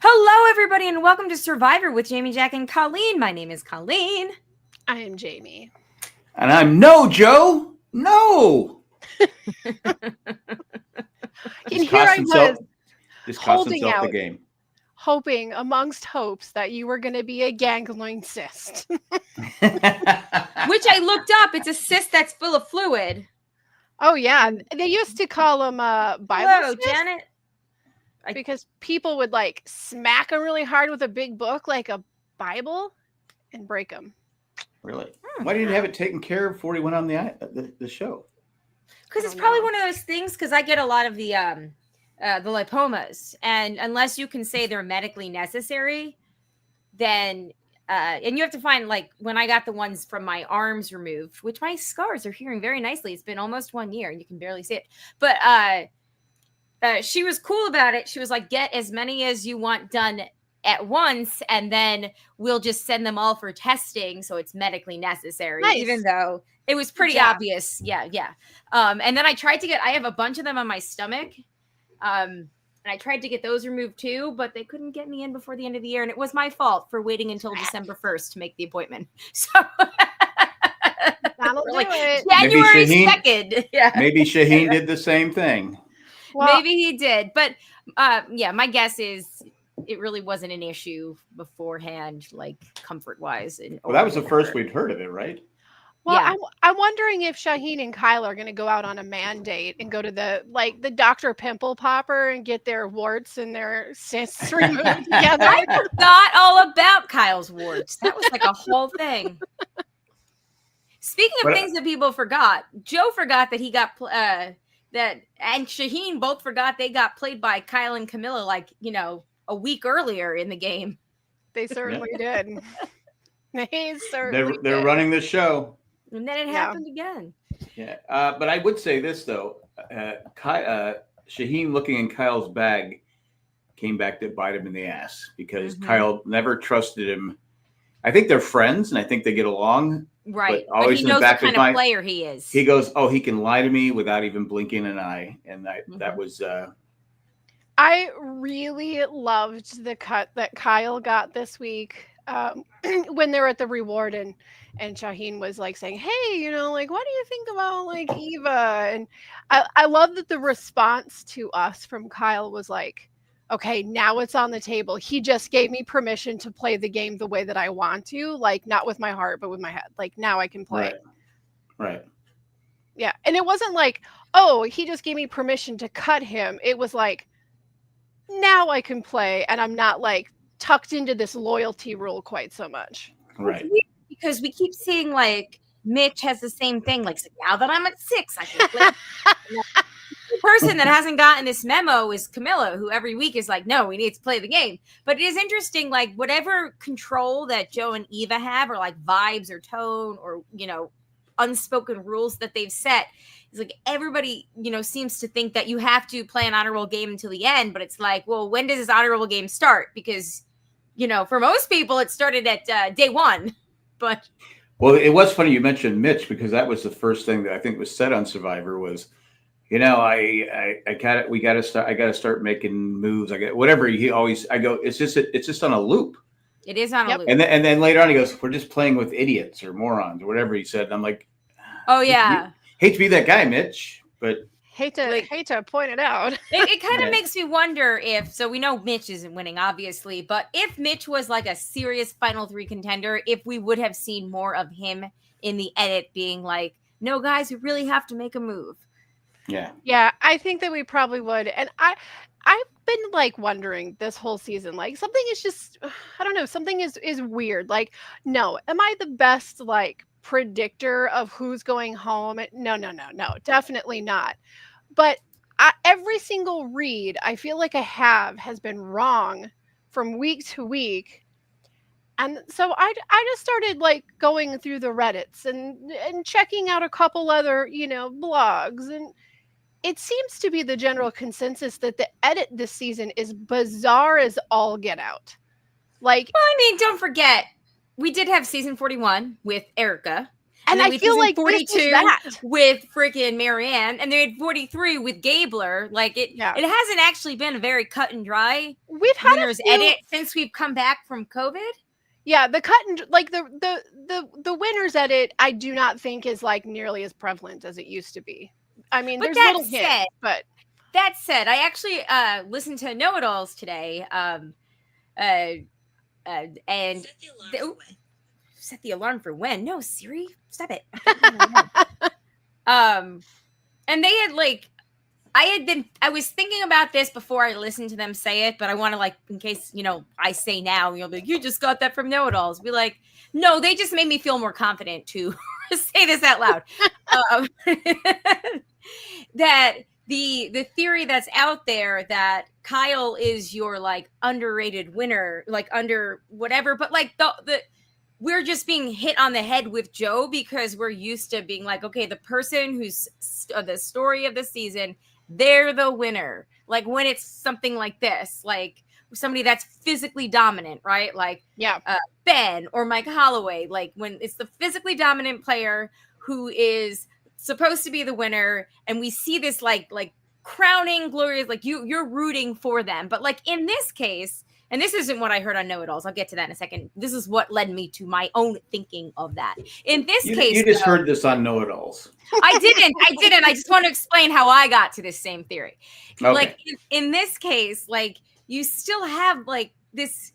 Hello, everybody, and welcome to Survivor with Jamie, Jack, and Colleen. My name is Colleen. I am Jamie. And I'm no Joe. No. And here I was just cost holding himself out, the game. hoping amongst hopes that you were going to be a gangling cyst. Which I looked up. It's a cyst that's full of fluid. Oh, yeah. They used to call them Bible Hello, cysts Janet. because people would like smack them really hard with a big book like a Bible and break them. Really? Why didn't you have it taken care of before he went on the show? Because it's probably one of those things, because I get a lot of the lipomas, and unless you can say they're medically necessary, then and you have to find, like, when I got the ones from my arms removed, which my scars are healing very nicely. It's been almost 1 year and you can barely see it, but she was cool about it. She was like, get as many as you want done at once, and then we'll just send them all for testing, so it's medically necessary. Nice. Even though it was pretty obvious. Yeah. And then I have a bunch of them on my stomach, and I tried to get those removed too, but they couldn't get me in before the end of the year, and it was my fault for waiting until December 1st to make the appointment. So That'll do like it. January 2nd. Yeah. Maybe Shaheen did the same thing. Well, Maybe he did, but my guess is it really wasn't an issue beforehand, like comfort-wise. Well, that was the first we'd heard of it, right? Well, Yeah. I'm wondering if Shaheen and Kyle are going to go out on a mandate and go to the Dr. Pimple Popper and get their warts and their cysts removed together. I forgot all about Kyle's warts. That was like a whole thing. Speaking of things that people forgot, Joe forgot that he got and Shaheen both forgot they got played by Kyle and Camilla, like, a week earlier in the game. They certainly did. They certainly They're running the show. And then it happened again. Yeah. But I would say this, though. Shaheen looking in Kyle's bag came back to bite him in the ass because Kyle never trusted him. I think they're friends, and I think they get along. Right. But always he in the knows back the of kind his of player he is. He goes, oh, he can lie to me without even blinking an eye. And that was... I really loved the cut that Kyle got this week when they were at the reward and Shaheen was like saying, hey, like, what do you think about like Eva? And I love that the response to us from Kyle was like, okay, now it's on the table. He just gave me permission to play the game the way that I want to, like not with my heart, but with my head. Like now I can play. Right. Yeah. And it wasn't like, oh, he just gave me permission to cut him. It was like, now I can play, and I'm not like tucked into this loyalty rule quite so much. Right. Because we keep seeing like Mitch has the same thing. Like, now that I'm at 6, I can play. The person that hasn't gotten this memo is Camilla, who every week is like, no, we need to play the game. But it is interesting, like whatever control that Joe and Eva have, or like vibes or tone or, unspoken rules that they've set, it's like everybody, seems to think that you have to play an honorable game until the end. But it's like, well, when does this honorable game start? Because, for most people, it started at day 1. But well, it was funny you mentioned Mitch, because that was the first thing that I think was said on Survivor was, we got to start making moves. It's just on a loop. It is on a loop. And then later on he goes, we're just playing with idiots or morons or whatever he said. And I'm like, oh yeah. Hate to be that guy, Mitch, but hate to point it out. It kind of makes me wonder so we know Mitch isn't winning, obviously, but if Mitch was like a serious Final 3 contender, if we would have seen more of him in the edit being like, no, guys, we really have to make a move. Yeah, I think that we probably would. And I've been like wondering this whole season, like something is just, I don't know, something is weird. Like, no, am I the best like predictor of who's going home? No, definitely not. But every single read I feel like I has been wrong from week to week. And so I just started like going through the Reddits and checking out a couple other, blogs, and it seems to be the general consensus that the edit this season is bizarre as all get out. Like, well, I mean, don't forget, we did have season 41 with Erica. And then I we had feel season like 42 this was that. with freaking Marianne, and they had 43 with Gabler. Like it hasn't actually been a very cut and dry We've had winner's edit since we've come back from COVID. Yeah, the cut and like the winner's edit, I do not think is like nearly as prevalent as it used to be. I mean, But there's little hints, but that said, I actually listened to Know It Alls today. And set the alarm for when? No, Siri, stop it. And they had like, I was thinking about this before I listened to them say it, but I want to like, in case, I say now, you'll be like, you just got that from Know It Alls. Be like, no, they just made me feel more confident to say this out loud. That the theory that's out there that Kyle is your like underrated winner, like under whatever, but like the we're just being hit on the head with Joe because we're used to being like, okay, the person who's the story of the season, they're the winner. Like when it's something like this, like somebody that's physically dominant, right? Like Ben or Mike Holloway, like when it's the physically dominant player who is supposed to be the winner, and we see this like crowning glorious, like you're rooting for them. But like in this case, and this isn't what I heard on Know It Alls, I'll get to that in a second. This is what led me to my own thinking of that. In this case, you just heard this on Know It Alls. I didn't. I just want to explain how I got to this same theory. Okay. Like in this case, like you still have like this.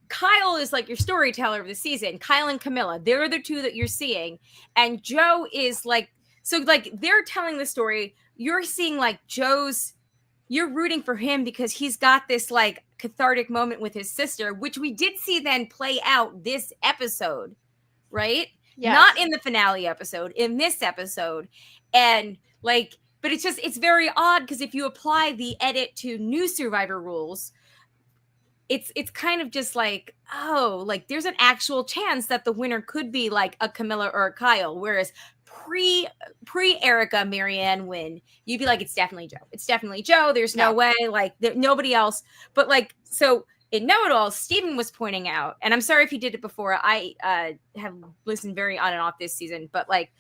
Kyle is like your storyteller of the season. Kyle and Camilla, they're the two that you're seeing, and Joe is like. So like they're telling the story. You're seeing like you're rooting for him because he's got this like cathartic moment with his sister, which we did see then play out this episode, right? Yes. Not in the finale episode, in this episode. And like, but it's very odd because if you apply the edit to new Survivor rules, it's kind of just like, oh, like there's an actual chance that the winner could be like a Camilla or a Kyle, whereas pre Erica Marianne win, you'd be like, it's definitely Joe. It's definitely Joe. There's no way, like nobody else. But like, so in Know It All, Steven was pointing out, and I'm sorry if he did it before. I have listened very on and off this season, but like,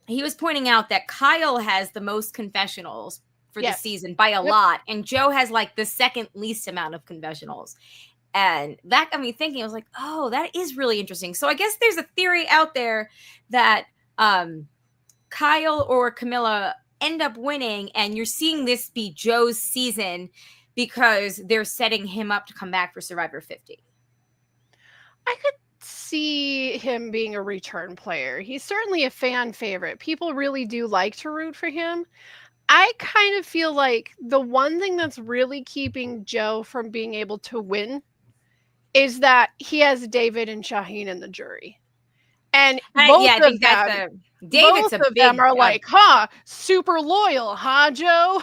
he was pointing out that Kyle has the most confessionals for the season by a lot, and Joe has like the second least amount of confessionals. And that got me thinking. I was like, oh, that is really interesting. So I guess there's a theory out there that Kyle or Camilla end up winning, and you're seeing this be Joe's season because they're setting him up to come back for Survivor 50. I could see him being a return player. He's certainly a fan favorite. People really do like to root for him. I kind of feel like the one thing that's really keeping Joe from being able to win is that he has David and Shaheen in the jury. And both of them are like, super loyal, Joe?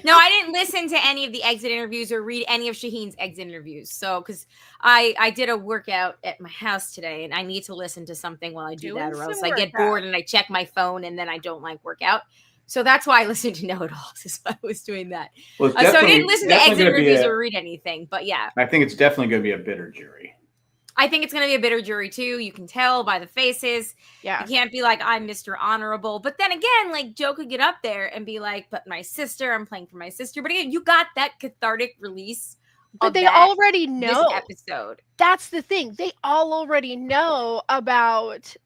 No, I didn't listen to any of the exit interviews or read any of Shaheen's exit interviews. So, because I did a workout at my house today, and I need to listen to something while I do that, or else I get bored and I check my phone, and then I don't like workout. So that's why I listened to Know It Alls, is why I was doing that. Well, so I didn't listen to exit interviews or read anything, but yeah. I think it's definitely going to be a bitter jury. I think it's going to be a bitter jury too. You can tell by the faces. Yeah. You can't be like, I'm Mr. Honorable. But then again, like Joe could get up there and be like, but my sister, I'm playing for my sister. But again, you got that cathartic release. But they already know. This episode. That's the thing. They all already know about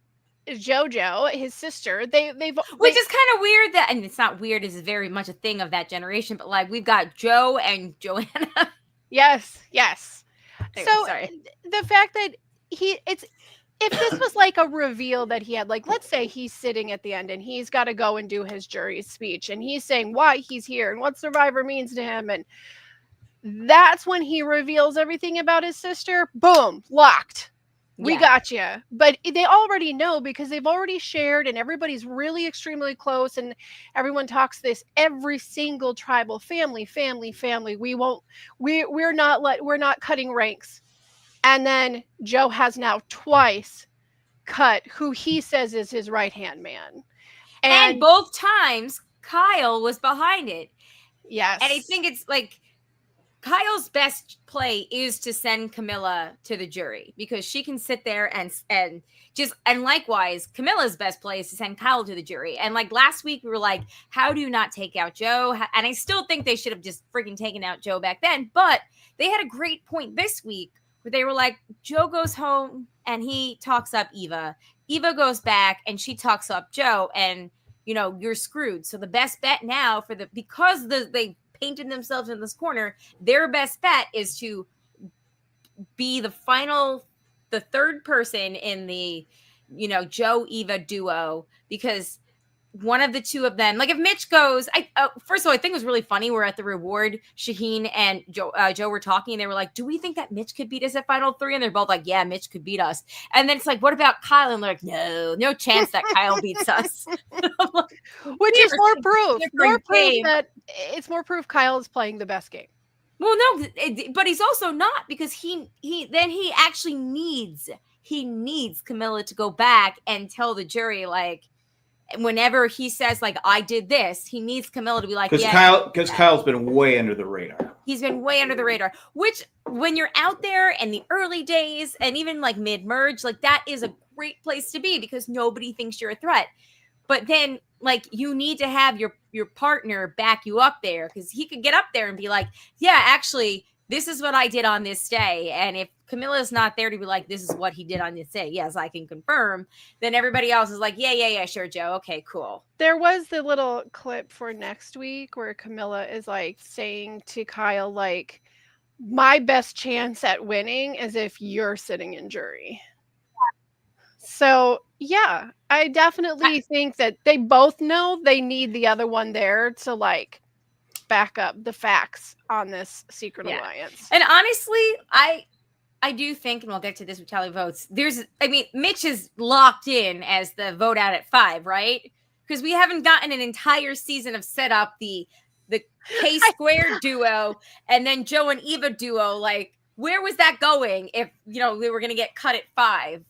JoJo, his sister. Which is kind of weird that, and it's not weird, it's very much a thing of that generation, but like we've got Joe and Joanna. Yes. Anyway, so sorry. The fact that if this was like a reveal that he had, like, let's say he's sitting at the end and he's got to go and do his jury speech and he's saying why he's here and what Survivor means to him, and that's when he reveals everything about his sister. Boom, locked. We got you. But they already know because they've already shared, and everybody's really extremely close, and everyone talks this every single tribal family. We're not cutting ranks. And then Joe has now twice cut who he says is his right-hand man. And both times Kyle was behind it. Yes. And I think it's like Kyle's best play is to send Camilla to the jury because she can sit there and likewise, Camilla's best play is to send Kyle to the jury. And like last week, we were like, how do you not take out Joe? And I still think they should have just freaking taken out Joe back then. But they had a great point this week where they were like, Joe goes home and he talks up Eva. Eva goes back and she talks up Joe, and you're screwed. So the best bet now because they painted themselves in this corner, their best bet is to be the third person in the Joe Eva duo, because one of the two of them, like if Mitch goes, first of all, I think it was really funny. We're at the reward. Shaheen and Joe were talking, and they were like, do we think that Mitch could beat us at Final 3? And they're both like, yeah, Mitch could beat us. And then it's like, what about Kyle? And they're like, no chance that Kyle beats us. Which is more proof. It's more proof Kyle is playing the best game. Well, no, but he's also not, because he actually needs Camilla to go back and tell the jury, like, whenever he says like I did this, he needs Camilla to be like, because Kyle's been way under the radar. He's been way under the radar, which when you're out there in the early days and even like mid-merge, like that is a great place to be because nobody thinks you're a threat. But then like you need to have your partner back you up there, because he could get up there and be like, yeah, actually, this is what I did on this day. And if Camilla's not there to be like, this is what he did on this day, yes, I can confirm, then everybody else is like, yeah, sure, Joe. Okay, cool. There was the little clip for next week where Camilla is like saying to Kyle, like, my best chance at winning is if you're sitting in jury. So, yeah, I definitely think that they both know they need the other one there to like back up the facts on this secret alliance. And honestly, I do think, and we'll get to this with tally votes, Mitch is locked in as the vote out at 5, right? Because we haven't gotten an entire season of set up the K-squared duo and then Joe and Eva duo. Like, where was that going if we were going to get cut at 5?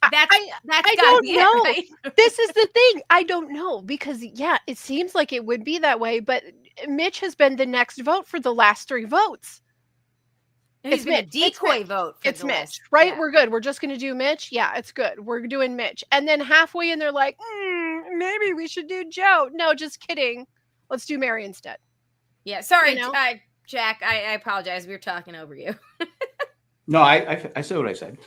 I don't know. Right? This is the thing. I don't know, because it seems like it would be that way, but Mitch has been the next vote for the last 3 votes. It's been a decoy vote. It's Mitch, right? Yeah. We're good. We're just going to do Mitch. Yeah, it's good. We're doing Mitch. And then halfway in, they're like, maybe we should do Joe. No, just kidding. Let's do Mary instead. Yeah, sorry, Jack. I apologize. We were talking over you. No, I said what I said.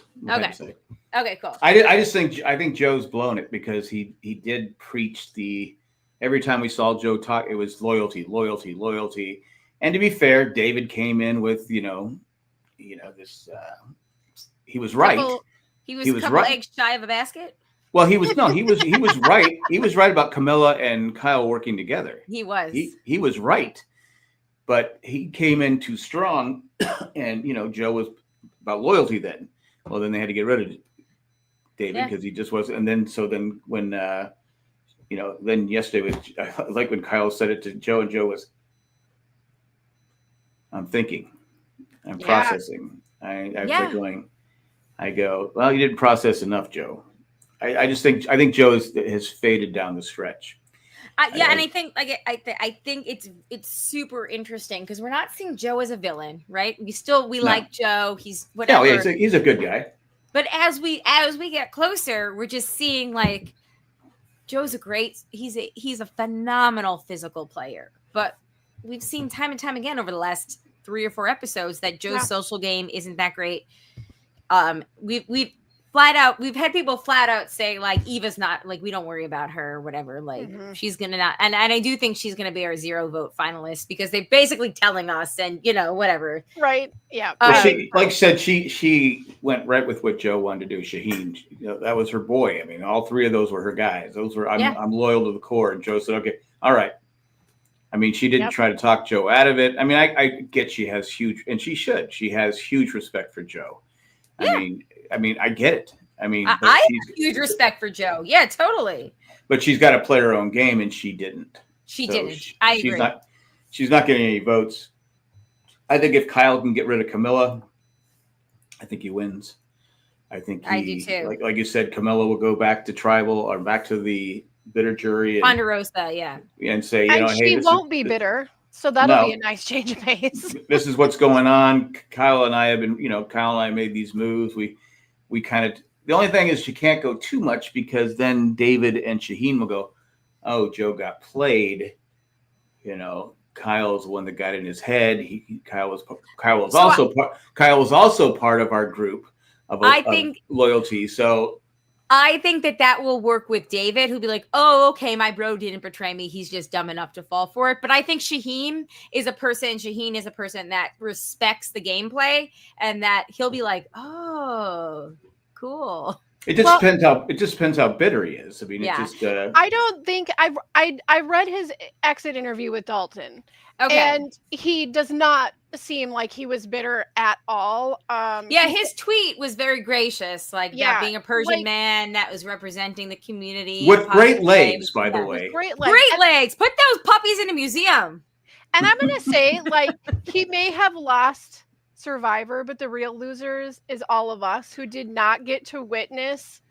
Okay, cool. I think Joe's blown it, because he did preach every time we saw Joe talk, it was loyalty. And to be fair, David came in with this. He was right. He was a couple eggs shy of a basket. Well, he was right. He was right about Camilla and Kyle working together. He was. He was right, but he came in too strong, and Joe was about loyalty then. Well, then they had to get rid of David because he just wasn't. And then when then yesterday was like when Kyle said it to Joe, and Joe was, I'm thinking, I'm processing. I going, I go, well, you didn't process enough, Joe. I think Joe has faded down the stretch. And I think I think it's super interesting because we're not seeing Joe as a villain, right? We like Joe. He's whatever. No, he's a good guy. But as we get closer, we're just seeing like Joe's he's a phenomenal physical player. But we've seen time and time again over the last 3 or 4 episodes that Joe's social game isn't that great. We've had people flat out say like Eva's not, like, we don't worry about her or whatever, like she's gonna not, and I do think she's gonna be our 0 vote finalist because they're basically telling us, and whatever, right? Yeah. She, like I said, she went right with what Joe wanted to do. Shaheen, that was her boy. I mean, all 3 of those were her guys. Those were I'm loyal to the core. And Joe said, okay, all right. I mean, she didn't try to talk Joe out of it. I mean, I get she has huge, and she should. She has huge respect for Joe. Yeah. I mean, I get it. I mean, I have huge respect for Joe. Yeah, totally. But she's got to play her own game, and she didn't. She didn't. I agree. She's not getting any votes. I think if Kyle can get rid of Camilla, I think he wins. I think I do too. Like you said, Camilla will go back to tribal or back to the bitter jury. Ponderosa, yeah. And say, and she won't be bitter. So that'll be No. a nice change of pace. This is what's going on. Kyle and I have been, Kyle and I made these moves. We kind of, the only thing is you can't go too much because then David and Shaheen will go, oh, Joe got played. Kyle's the one that got in his head. Kyle was also part of our group of loyalty. So I think that will work with David, who'll be like, oh, okay, my bro didn't betray me. He's just dumb enough to fall for it. But I think Shaheen is a person that respects the gameplay and that he'll be like, oh, cool. It just depends how bitter he is. I mean, I don't think I read his exit interview with Dalton. Okay. And he does not seem like he was bitter at all. His tweet was very gracious, that being a Persian man that was representing the community. With great legs, by the way. Great legs. Put those puppies in a museum. And I'm going to say, he may have lost Survivor, but the real losers is all of us who did not get to witness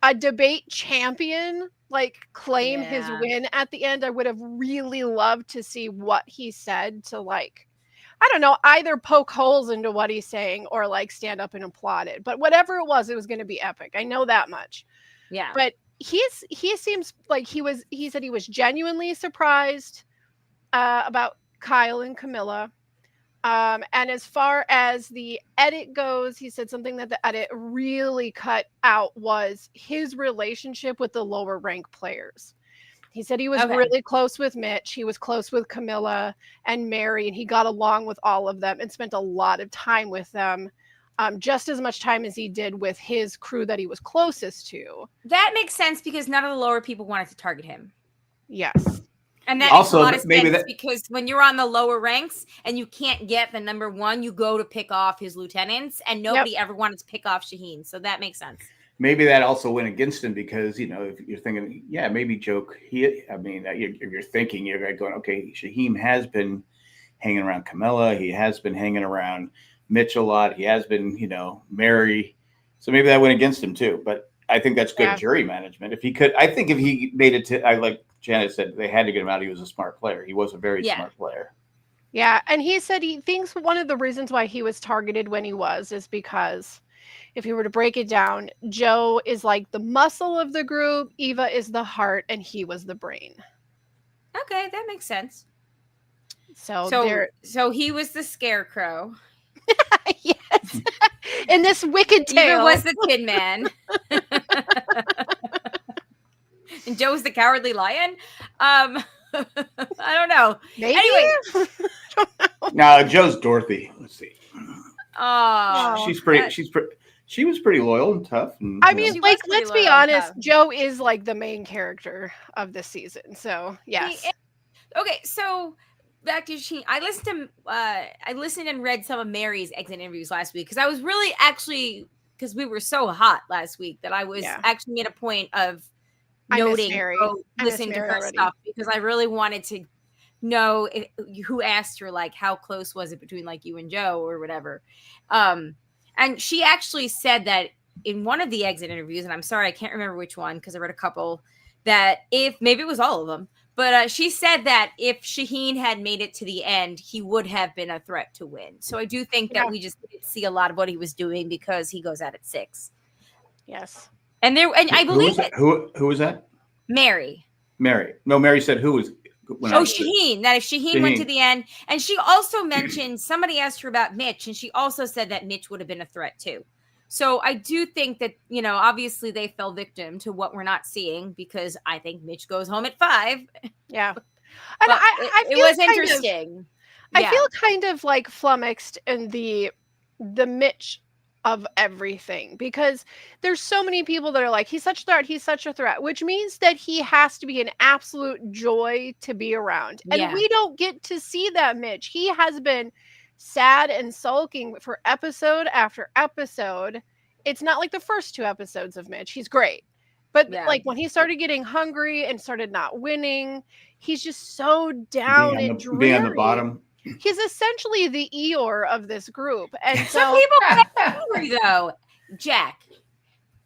a debate champion claim his win at the end. I would have really loved to see what he said to I don't know, either poke holes into what he's saying or stand up and applaud it. But whatever it was going to be epic. I know that much. Yeah. But he seems like he said he was genuinely surprised about Kyle and Camilla. And as far as the edit goes, he said something that the edit really cut out was his relationship with the lower rank players. He said he was really close with Mitch. He was close with Camilla and Mary, and he got along with all of them and spent a lot of time with them, just as much time as he did with his crew that he was closest to. That makes sense because none of the lower people wanted to target him. Yes. And that makes a lot of sense because when you're on the lower ranks and you can't get the number one, you go to pick off his lieutenants, and nobody ever wanted to pick off Shaheen. So that makes sense. Maybe that also went against him because, if you're thinking, maybe joke. You're thinking, you're going, okay, Shaheen has been hanging around Camilla. He has been hanging around Mitch a lot. He has been, Mary. So maybe that went against him too. But I think that's good jury management. If he made it to, like Janet said, they had to get him out. He was a smart player. He was a very smart player. Yeah. And he said he thinks one of the reasons why he was targeted when he was is because if you were to break it down, Joe is like the muscle of the group, Eva is the heart, and he was the brain. Okay, that makes sense. So he was the scarecrow. Yes. In this wicked tale. Eva was the Tin Man. And Joe's the cowardly lion. I don't know. Maybe? Anyway. No, Joe's Dorothy. Let's see. Oh, she was pretty loyal and tough. And, let's be honest. Joe is the main character of this season. So yes. Okay, so back to Shaheen. I listened and read some of Mary's exit interviews last week because I was really because we were so hot last week that I was actually made a point of noting, listening to her stuff because I really wanted to know who asked her how close was it between you and Joe or whatever. And she actually said that in one of the exit interviews, and I'm sorry, I can't remember which one because I read a couple, that maybe it was all of them, but she said that if Shaheen had made it to the end, he would have been a threat to win. So I do think that we just didn't see a lot of what he was doing because he goes out at 6. Yes. And I believe who was that? Mary. No, Mary said who was. Shaheen. That if Shaheen went to the end, and she also mentioned somebody asked her about Mitch, and she also said that Mitch would have been a threat too. So I do think that obviously they fell victim to what we're not seeing because I think Mitch goes home at 5. Yeah, and it was interesting. I feel kind of flummoxed in the Mitch of everything because there's so many people that are he's such a threat, which means that he has to be an absolute joy to be around. And we don't get to see that Mitch. He has been sad and sulking for episode after episode. It's not like the first 2 episodes of Mitch. He's great. But when he started getting hungry and started not winning, he's just so down and dreary. Being on the bottom. He's essentially the Eeyore of this group. And some people get hungry though. Jack.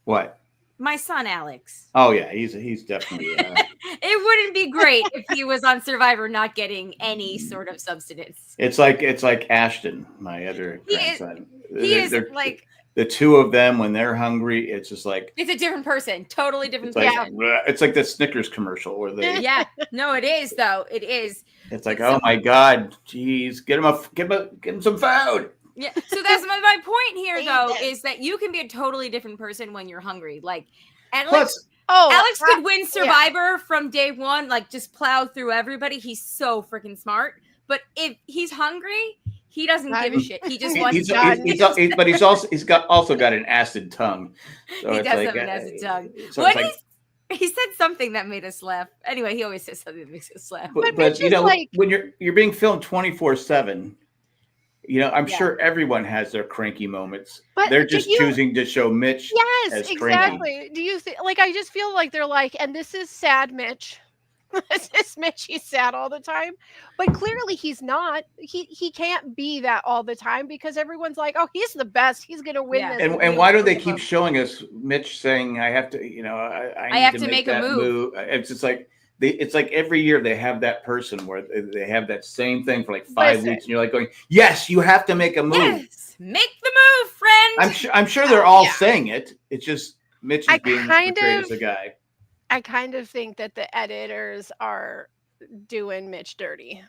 What? My son Alex. Oh yeah, he's definitely. It wouldn't be great if he was on Survivor not getting any sort of substance. It's like Ashton, my other He grandson. is They're like the two of them when they're hungry. It's just like it's a different person, totally different it's person. like it's like the Snickers commercial where they. Yeah, no, it is though. It is. It's like, oh my God, geez, get him some food. Yeah. So that's my point here, though, is that you can be a totally different person when you're hungry. Like, Alex could win Survivor from day one, like just plow through everybody. He's so freaking smart. But if he's hungry, he doesn't give a shit. He just wants to. But he's also got an acid tongue. So he it's does like, have an acid tongue. So What he said something that made us laugh. Anyway, he always says something that makes us laugh. But you know, like, when you're being filmed 24/7. You know, I'm sure everyone has their cranky moments. But they're just choosing to show Mitch. Yes, as exactly. Cranky. Do you think? Like, I just feel like they're like, and this is sad, Mitch. This is Mitch. He's sad all the time, but clearly he's not. He can't be that all the time because everyone's like, oh, he's the best. He's gonna win this. And why do they keep showing us Mitch saying, "I have to," you know, I have to make a move. It's just like. It's like every year they have that person where they have that same thing for like 5 weeks, and you're like going, "Yes, you have to make a move. Yes, make the move, friend." I'm sure they're all saying it. It's just Mitch is being portrayed as a guy. I kind of think that the editors are doing Mitch dirty.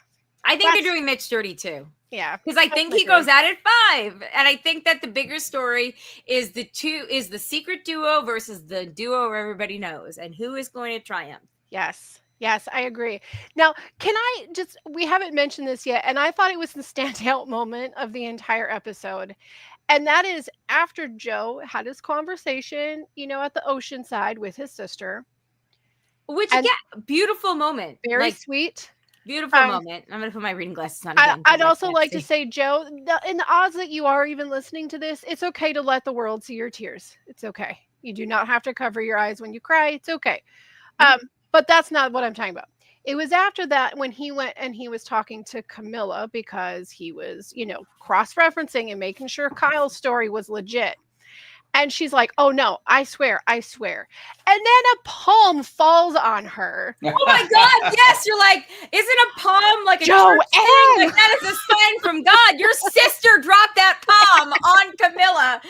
I think they're doing Mitch dirty too. Yeah, because I think he goes out at 5, and I think that the bigger story is the secret duo versus the duo everybody knows, and who is going to triumph. Yes, I agree. Now, we haven't mentioned this yet, and I thought it was the standout moment of the entire episode. And that is after Joe had his conversation, at the ocean side with his sister. Which, beautiful moment. Very sweet. Beautiful moment. I'm going to put my reading glasses on again. I'd also like to say, Joe, in the odds that you are even listening to this, it's okay to let the world see your tears. It's okay. You do not have to cover your eyes when you cry. It's okay. But that's not what I'm talking about. It was after that when he went and he was talking to Camilla because he was, cross-referencing and making sure Kyle's story was legit. And she's like, "Oh no, I swear. And then a palm falls on her. Oh my God, yes. You're like, isn't a palm like a Joe church thing? Like that is a sign from God. Your sister dropped that palm on Camilla.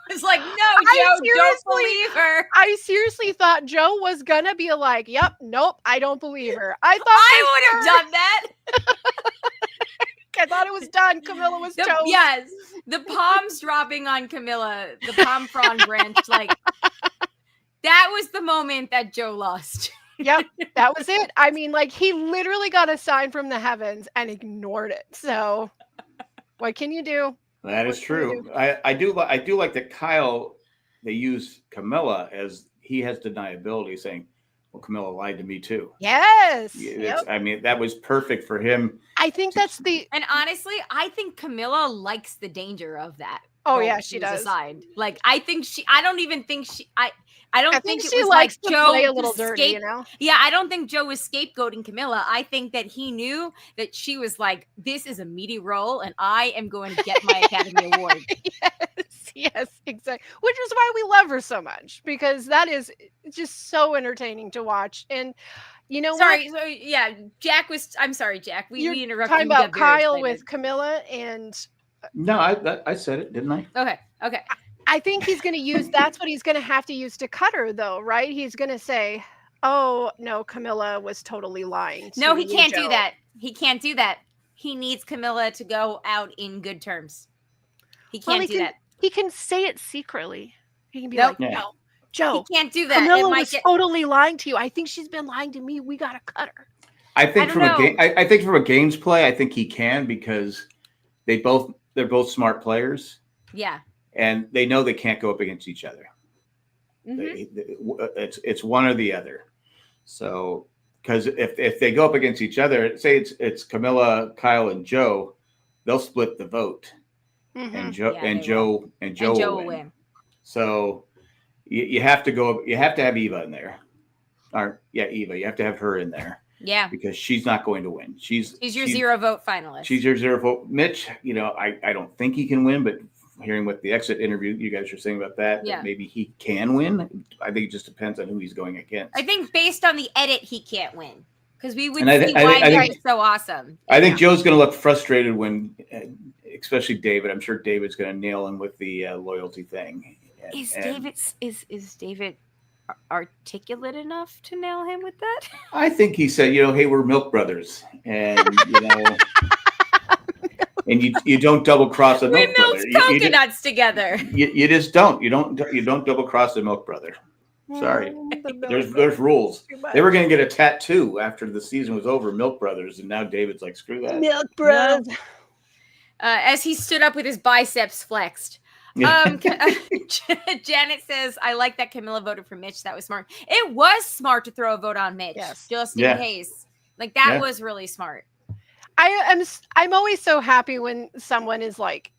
It's like, no, Joe, don't believe her. I seriously thought Joe was gonna be like, "Yep, nope, I don't believe her." I would have done that. I thought it was done. Camilla was toast. Yes, the palms dropping on Camilla, the palm frond branch, like that was the moment that Joe lost. Yep, that was it. I mean, like he literally got a sign from the heavens and ignored it. So, what can you do? That is true. I do like that Kyle. They use Camilla as he has deniability, saying, "Well, Camilla lied to me too." Yes. Yep. I mean, that was perfect for him. I think and honestly, I think Camilla likes the danger of that. Oh yeah, she does. Aside. Like I think I don't think it was likes like to Joe play a little dirty, Yeah, I don't think Joe was scapegoating Camilla. I think that he knew that she was like, this is a meaty role and I am going to get my Academy Award. Yes, exactly. Which is why we love her so much, because that is just so entertaining to watch. And sorry, so yeah, I'm sorry, Jack. We interrupted. Talking about Kyle with Camilla and no, I said it, didn't I? Okay. I think he's going to use. That's what he's going to have to use to cut her, though, right? He's going to say, "Oh no, Camilla was totally lying." No, he can't do that. He can't do that. He needs Camilla to go out in good terms. He can't do that. He can say it secretly. He can be like, "No, Joe, he can't do that. Camilla was totally lying to you. I think she's been lying to me. We got to cut her." I think from a games play, I think he can because they're both smart players. Yeah. And they know they can't go up against each other. Mm-hmm. It's one or the other. So, because if they go up against each other, say it's Camilla, Kyle, and Joe, they'll split the vote, and Joe will win. So you have to go. You have to have Eva in there. Eva. You have to have her in there. Yeah, because she's not going to win. She's your 0 vote finalist. She's your 0 vote. Mitch, I don't think he can win, but hearing what the exit interview you guys are saying about that, Yeah. that maybe he can win. I think it just depends on who he's going against. I think based on the edit, he can't win because we would And I see thi- I why think- I he think- was so awesome. I think Joe's going to look frustrated when, especially David. I'm sure David's going to nail him with the loyalty thing. Is David articulate enough to nail him with that? I think he said, hey, we're milk brothers, and and you don't double cross a We milk brother. milk coconuts together. You just don't. You don't double cross a milk brother. Sorry. There's rules. They were going to get a tattoo after the season was over, Milk Brothers, and now David's like, screw that. Milk Bros. As he stood up with his biceps flexed. Janet says, I like that Camilla voted for Mitch. That was smart. It was smart to throw a vote on Mitch, just in case. Like, that was really smart. I'm always so happy when someone is like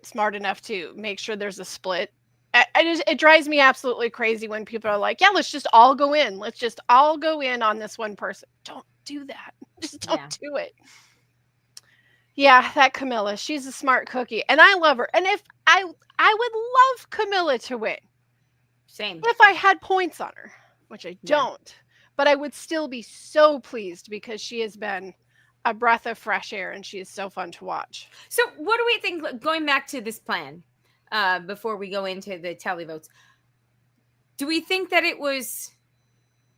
smart enough to make sure there's a split. It drives me absolutely crazy when people are like, yeah, let's just all go in. Let's just all go in on this one person. Don't do that. Just don't do it. Yeah, that Camilla, she's a smart cookie and I love her. And if I would love Camilla to win. Same. If I had points on her, which I don't, but I would still be so pleased because she has been a breath of fresh air and she is so fun to watch. So what do we think, going back to this plan, before we go into the tally votes, do we think that it was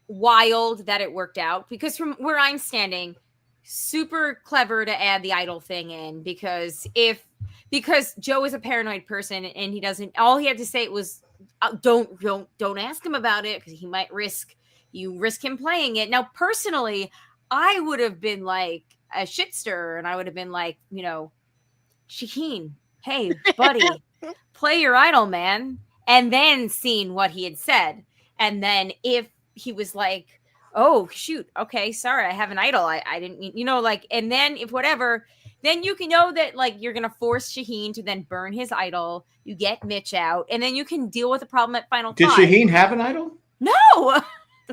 wild that it worked out? Because from where I'm standing, super clever to add the idol thing in, because Joe is a paranoid person and he doesn't, all he had to say was, don't ask him about it because he might risk him playing it. Now, personally, I would have been like a shit stirrer and I would have been like, Shaheen, hey, buddy, play your idol, man. And then seen what he had said. And then if he was like, oh, shoot, okay, sorry, I have an idol. I didn't mean, and then if whatever, then you can know that, like, you're going to force Shaheen to then burn his idol. You get Mitch out, and then you can deal with the problem at Final Did Five. Shaheen have an idol? No.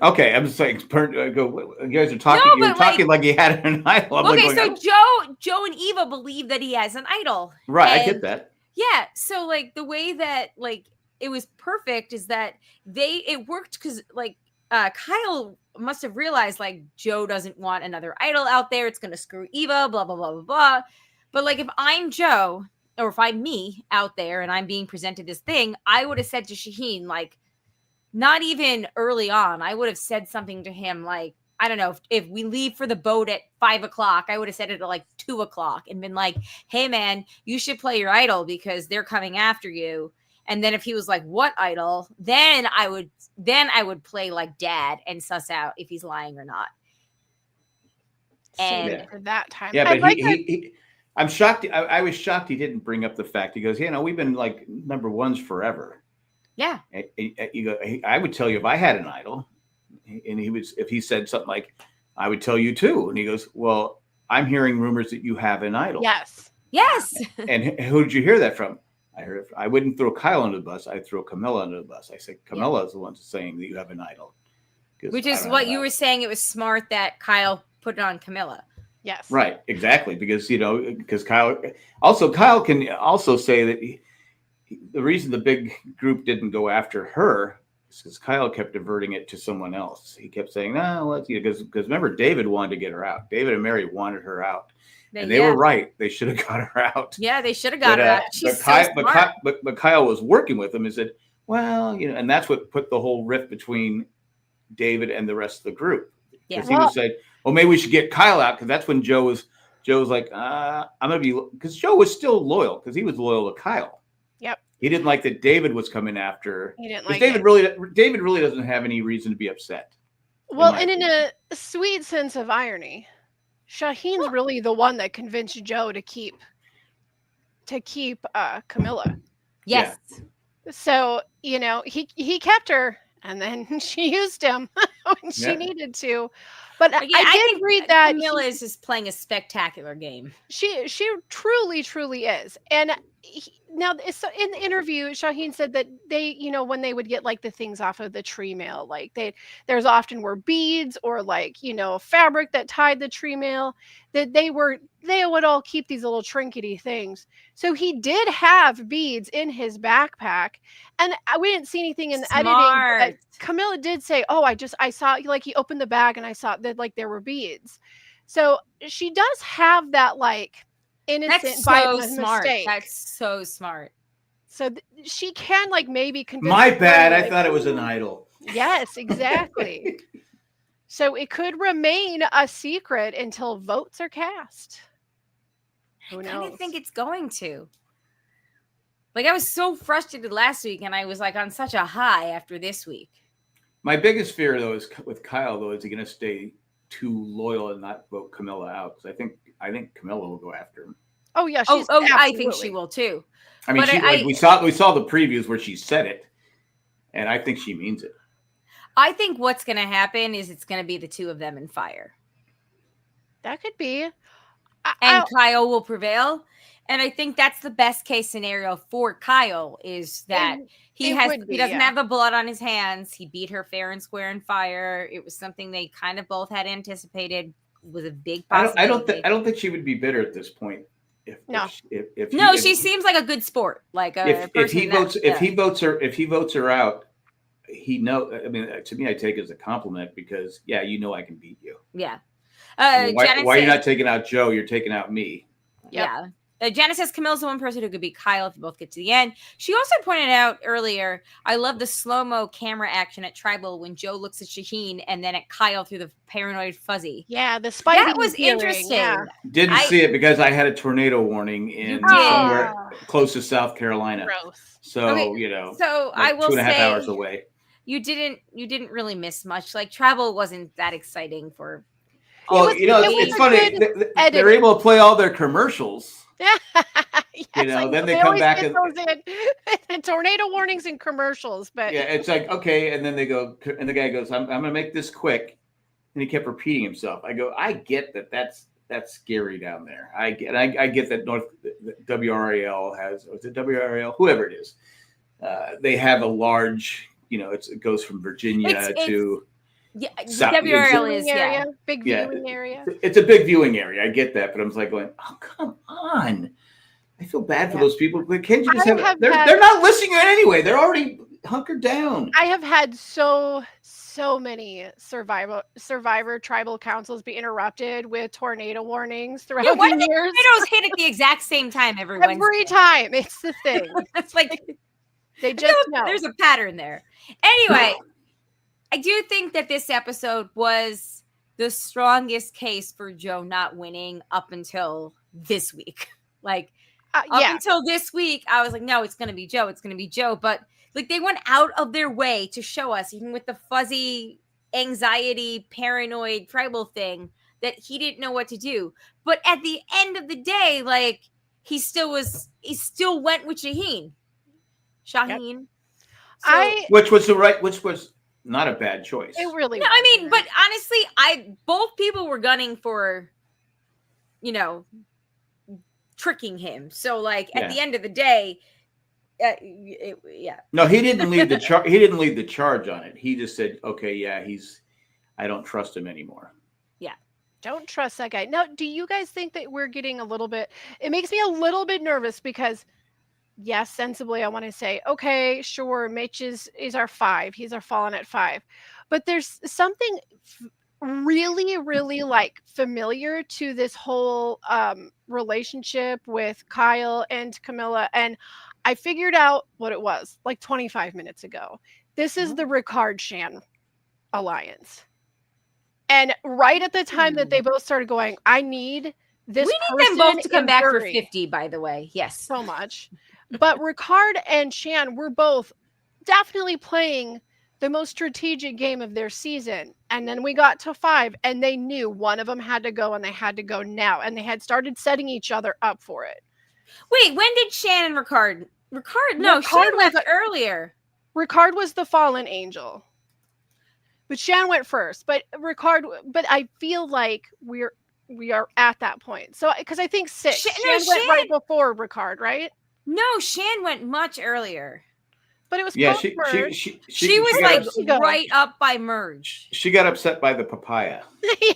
Okay, I'm just like, you guys are talking. You're talking like he had an idol. I'm okay, like so Joe and Eva believe that he has an idol. Right, I get that. Yeah, so like the way that like it was perfect is that it worked because like Kyle must have realized like Joe doesn't want another idol out there. It's gonna screw Eva. Blah blah blah blah blah. But like if I'm Joe or if I'm me out there and I'm being presented this thing, I would have said to Shaheen like. Not even early on, I would have said something to him like, I don't know, if we leave for the boat at 5:00, I would have said it at like 2:00 and been like, hey man, you should play your idol because they're coming after you. And then if he was like, what idol? Then I would play like dad and suss out if he's lying or not. And for that time. Yeah, but I'm shocked. I was shocked he didn't bring up the fact. He goes, we've been like number ones forever. Yeah. You go, I would tell you if I had an idol, and if he said something like, I would tell you too. And he goes, well, I'm hearing rumors that you have an idol. Yes. And who did you hear that from? I heard I wouldn't throw Kyle under the bus. I'd throw Camilla under the bus. I said, Camilla is the one saying that you have an idol. Which is what you were saying. It was smart that Kyle put it on Camilla. Yes. Right. Exactly. Because, because Kyle can also say that the reason the big group didn't go after her is because Kyle kept diverting it to someone else. He kept saying, no, because remember, David wanted to get her out. David and Mary wanted her out. And they were right. They should have got her out. Yeah, they should have got her out. She's but Kyle was working with him and said, well, and that's what put the whole rift between David and the rest of the group. Because he would say, well, maybe we should get Kyle out, because that's when Joe was like, I'm going to be, because Joe was still loyal, because he was loyal to Kyle. Yep. He didn't like that David was coming after. He didn't like David really doesn't have any reason to be upset. Well, and in a sweet sense of irony, Shaheen's really the one that convinced Joe to keep Camilla. Yes. Yeah. So, he kept her and then she used him when she needed to. But Again, I did think read that Camilla is just playing a spectacular game. she truly is. And now so in the interview, Shaheen said that they, when they would get like the things off of the tree mail, like there's often were beads or like, fabric that tied the tree mail, that they would all keep these little trinkety things. So he did have beads in his backpack, and we didn't see anything in the editing, but Smart. Camilla did say, "Oh, I saw, like, he opened the bag and I saw that like there were beads." So she does have that like innocent That's by so a smart. mistake. That's so smart. So she can like maybe convince. My her friend, bad. I like, thought it was an idol. yes, exactly. So it could remain a secret until votes are cast. Who I knows? kind of think it's going to. Like, I was so frustrated last week, and I was like on such a high after this week. My biggest fear, though, is with Kyle. Though, is he going to stay too loyal and not vote Camilla out? Because I think Camilla will go after him. Oh yeah, she's I think she will too. I mean, but we saw the previews where she said it, and I think she means it. I think what's going to happen is it's going to be the two of them in fire. That could be. And Kyle will prevail. And I think that's the best case scenario for Kyle, is that he doesn't have the blood on his hands. He beat her fair and square in fire. It was something they kind of both had anticipated. It was a big possibility. I don't think she would be bitter at this point. She seems like a good sport. Like if he votes her out, he knows. I mean, to me, I take it as a compliment because I can beat you. Yeah. Why are you not taking out Joe? You're taking out me. Yep. Yeah. Janice says Camilla's the one person who could beat Kyle if you both get to the end. She also pointed out earlier, I love the slow-mo camera action at Tribal when Joe looks at Shaheen and then at Kyle through the paranoid fuzzy. Yeah, the Spidey. That was interesting. Yeah. Didn't see it because I had a tornado warning in somewhere close to South Carolina. Gross. So, So like I will 2.5 say hours away. You didn't really miss much. Like Tribal wasn't that exciting for. Well, it's funny. They're able to play all their commercials. Then they come back and tornado warnings and commercials. But it's like, okay, and then they go, and the guy goes, I'm going to make this quick, and he kept repeating himself. I go, I get that's scary down there. I get that WRAL has, or is it WRAL, whoever it is, they have a large, it goes from Virginia to. Yeah, WRL is big viewing area. It's a big viewing area. I get that, but I'm just like going, oh come on! I feel bad for those people. But can't you just they're not listening anyway. They're already hunkered down. I have had so many Survivor tribal councils be interrupted with tornado warnings throughout the years. Tornadoes hit at the exact same time every time. It's the thing. It's like they just know. There's a pattern there. Anyway. I do think that this episode was the strongest case for Joe not winning up until this week. Like, up until this week, I was like, no, it's going to be Joe. It's going to be Joe. But like, they went out of their way to show us, even with the fuzzy, anxiety, paranoid, tribal thing, that he didn't know what to do. But at the end of the day, like, he still went with Shaheen. Yep. Which was not a bad choice. It really was. I mean, but honestly, both people were gunning for, tricking him. So, like, at the end of the day, No, he didn't lead the charge. He didn't lead the charge on it. He just said, "Okay, I don't trust him anymore." Yeah, don't trust that guy. Now, do you guys think that we're getting a little bit? It makes me a little bit nervous because. Yes, sensibly, I want to say, okay, sure, Mitch is our 5. He's our fallen at 5. But there's something really, really like familiar to this whole relationship with Kyle and Camilla. And I figured out what it was like 25 minutes ago. This is the Ricard-Shan alliance. And right at the time that they both started going, I need this. We need them both to come back for 50, by the way. Yes. So much. But Ricard and Shan were both definitely playing the most strategic game of their season. And then we got to 5 and they knew one of them had to go and they had to go now. And they had started setting each other up for it. Wait, when did Shan and Ricard? Shan left earlier. Ricard was the fallen angel. But Shan went first. But Ricard. But I feel like we are at that point. So because I think 6. Shan went right before Ricard, right? No, Shan went much earlier. But it was Yeah, post-merge. She was like right up by merge. She got upset by the papaya.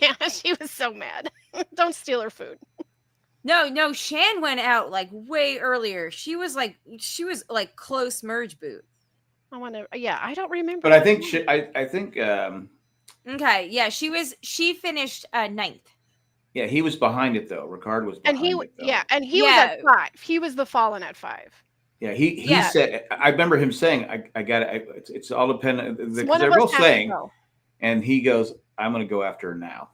Yeah, she was so mad. Don't steal her food. No, Shan went out like way earlier. She was like close merge boot. I don't remember. But I think I think okay, yeah, she finished 9th. Yeah, he was behind it though. Ricard was behind it though. Yeah, and he was at 5. He was the fallen at 5. Yeah, he said. I remember him saying, "I got it. It's all dependent." Because they're both saying, and he goes, "I'm going to go after her now."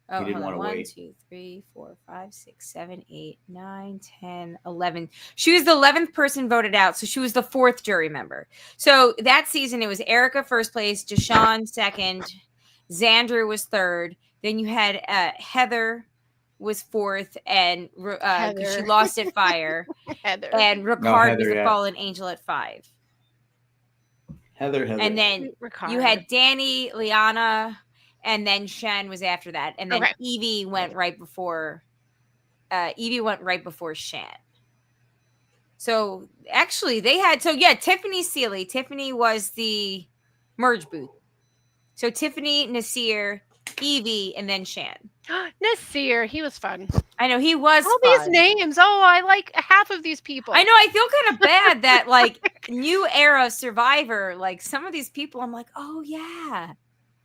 Oh, he didn't want to wait. 1, 2, 3, 4, 5, 6, 7, 8, 9, 10, 11. She was the 11th person voted out, so she was the 4th jury member. So that season, it was Erica first place, Deshawn second, Xander was third. Then you had Heather was 4th, and she lost at fire. Heather. And Ricard was the fallen angel at 5. Heather. And then you had Danny, Liana, and then Shan was after that, and then Evie went right before. Shan. So actually, they had Tiffany Seeley. Tiffany was the merge booth. So Tiffany, Nasir, Evie, and then Shan. Nasir, he was fun. I know he was. All these names. Oh, I like half of these people. I know. I feel kind of bad that like new era Survivor, like some of these people, I'm like, oh yeah.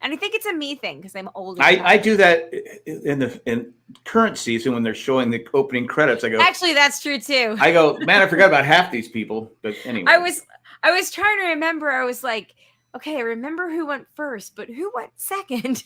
And I think it's a me thing because I'm older. I do that in current season when they're showing the opening credits. I go, actually, that's true too. I go, man, I forgot about half these people. But anyway, I was trying to remember. I was like, okay, I remember who went first, but who went second?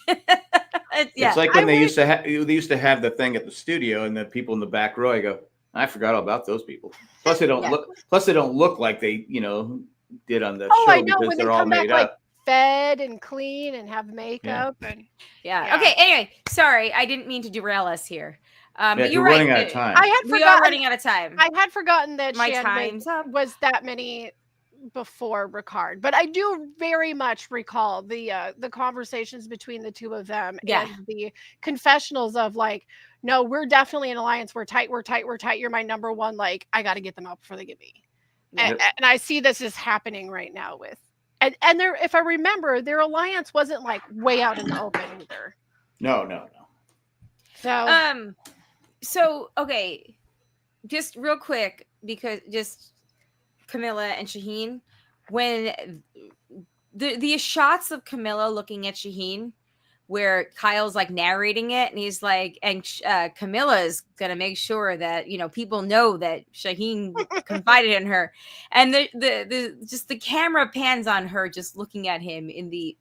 It's like when they used to have the thing at the studio, and the people in the back row. I go, I forgot all about those people. Plus, they don't look. Plus, they don't look like they did on the show because they're all made up. Fed and clean and have makeup and okay. Anyway, sorry, I didn't mean to derail us here. But you're running out of time. We are running out of time. I had forgotten that my time's up. Was that many before Ricard, but I do very much recall the conversations between the two of them and the confessionals of like, no, we're definitely an alliance. We're tight. You're my number one. Like, I got to get them out before they get me. And I see this is happening right now with. And there, if I remember, their alliance wasn't like way out in the open either. No. So okay, just real quick, because just Camilla and Shaheen, when the shots of Camilla looking at Shaheen, where Kyle's like narrating it, and he's like, and Camilla's gonna make sure that people know that Shaheen confided in her, and the camera pans on her just looking at him in the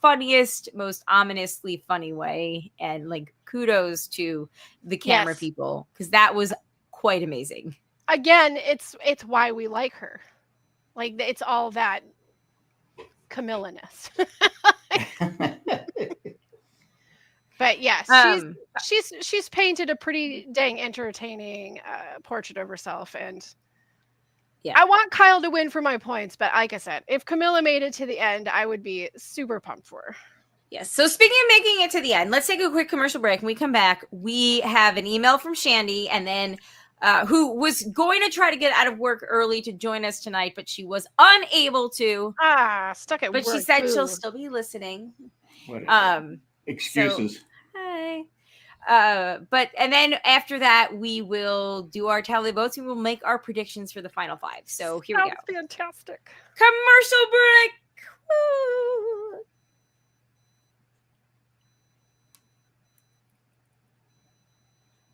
funniest, most ominously funny way, and like kudos to the camera people, because that was quite amazing. Again, it's why we like her, like it's all that Camilla-ness. But yes, she's painted a pretty dang entertaining portrait of herself, and I want Kyle to win for my points. But like I said, if Camilla made it to the end, I would be super pumped for her. Yes. So speaking of making it to the end, let's take a quick commercial break. When we come back, we have an email from Shandy, and then who was going to try to get out of work early to join us tonight, but she was unable to. Stuck at work. But she said she'll still be listening. Excuses. So, hi. And then after that, we will do our tally votes and we'll make our predictions for the final 5. So here we go. Fantastic. Commercial break. Woo.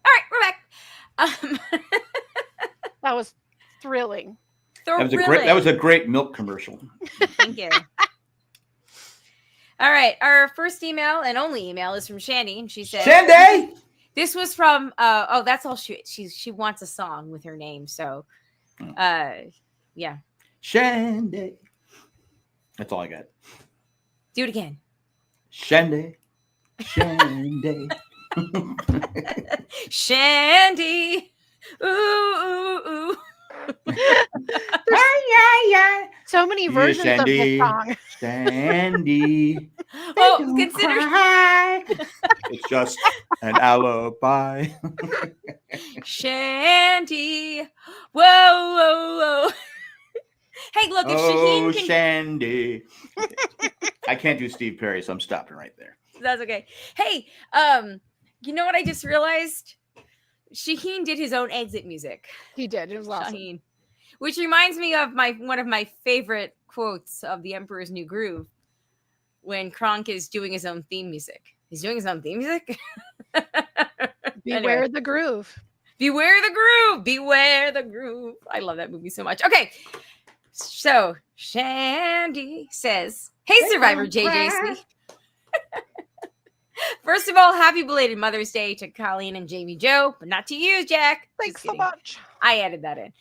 All right, we're back. That was thrilling. That was a great milk commercial. Thank you. All right, our first email and only email is from Shandy, and she said, "Shandy, this was from that's all she wants a song with her name, so yeah, Shandy. That's all I got. Do it again, Shandy, Shandy, ooh ooh ooh, yeah. So many versions of this song. Sandy. Oh, Don't consider cry. It's just an alibi. Shanty. Whoa, whoa, whoa. Hey, look, if Oh, Shaheen can. Shandy. I can't do Steve Perry, so I'm stopping right there. That's okay. Hey, you know what I just realized? Shaheen did his own exit music. He did. It was awesome. Shaheen. Which reminds me of one of my favorite quotes of The Emperor's New Groove when Kronk is doing his own theme music. He's doing his own theme music? Beware Anyway. the groove. Beware the groove. Beware the groove. I love that movie so much. Okay. So Shandy says, hey, Survivor JJC. First of all, happy belated Mother's Day to Colleen and Jamie Joe, but not to you, Jack. Thanks so much. I added that in.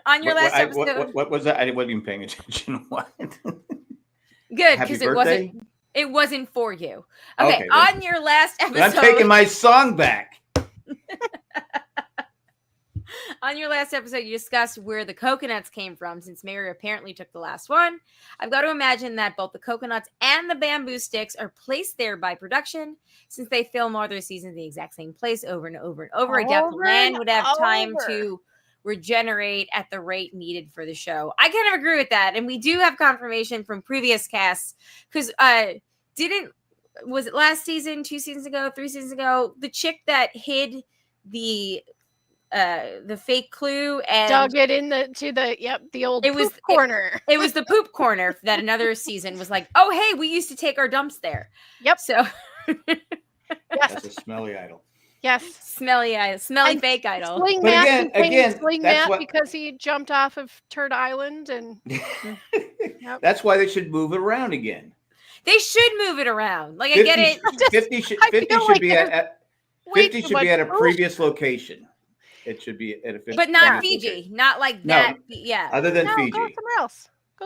On your last episode. What was that? I wasn't even paying attention. What? Good, because it wasn't for you. Okay, Okay, on your last episode. I'm taking my song back. On your last episode, you discussed where the coconuts came from, since Mary apparently took the last one. I've got to imagine that both the coconuts and the bamboo sticks are placed there by production, since they film all their seasons in the exact same place over and over and over. I doubt the land would have time to regenerate at the rate needed for the show. I kind of agree with that, and we do have confirmation from previous casts, because was it last season, 2 seasons ago, 3 seasons ago, the chick that hid the fake clue and dug it the old poop corner. It was the poop corner that another season was like, oh hey, we used to take our dumps there. Yep. So yes. That's a smelly idol. Yes. Smelly fake idol. Sling Matt because he jumped off of Turd Island and That's why they should move it around again. They should move it around. Like, I get it. 50 should be at a previous location. It should be at a 50. But not Fiji. Not like that. Yeah. Other than Fiji. Go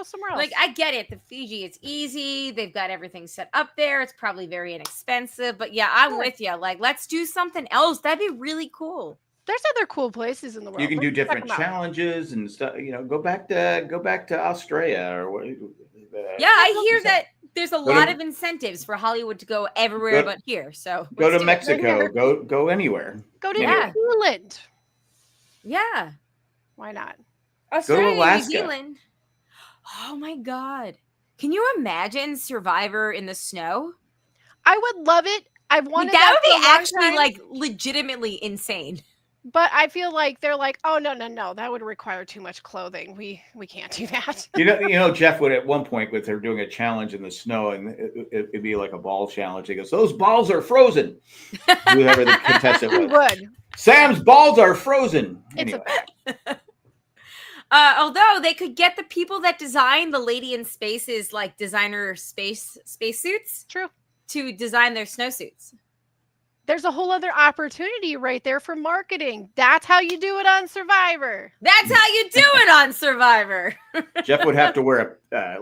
somewhere else. Like, I get it. The Fiji, it's easy. They've got everything set up there. It's probably very inexpensive. But yeah, I'm with you. Like, let's do something else. That'd be really cool. There's other cool places in the world. You can do different challenges and stuff. Go back to Australia or what. Yeah, I hear that there's a lot of incentives for Hollywood to go everywhere but here. So go to Mexico. Go anywhere. Go to New Zealand. Yeah. Why not? Australia, go to Alaska. New Zealand. Oh my God. Can you imagine Survivor in the snow? I would love it. I've wanted that would be for a long actually time, like legitimately insane. But I feel like they're like, oh no, that would require too much clothing. We can't do that. You know, Jeff would at one point with her doing a challenge in the snow, and it'd be like a ball challenge. He goes, "Those balls are frozen." Whoever the contestant was. Would. Sam's balls are frozen. It's anyway. a fact. Although they could get the people that design the Lady in Space's like designer space suits. True. To design their snowsuits. There's a whole other opportunity right there for marketing. That's how you do it on Survivor. That's how you do it on Survivor. Jeff would have to wear a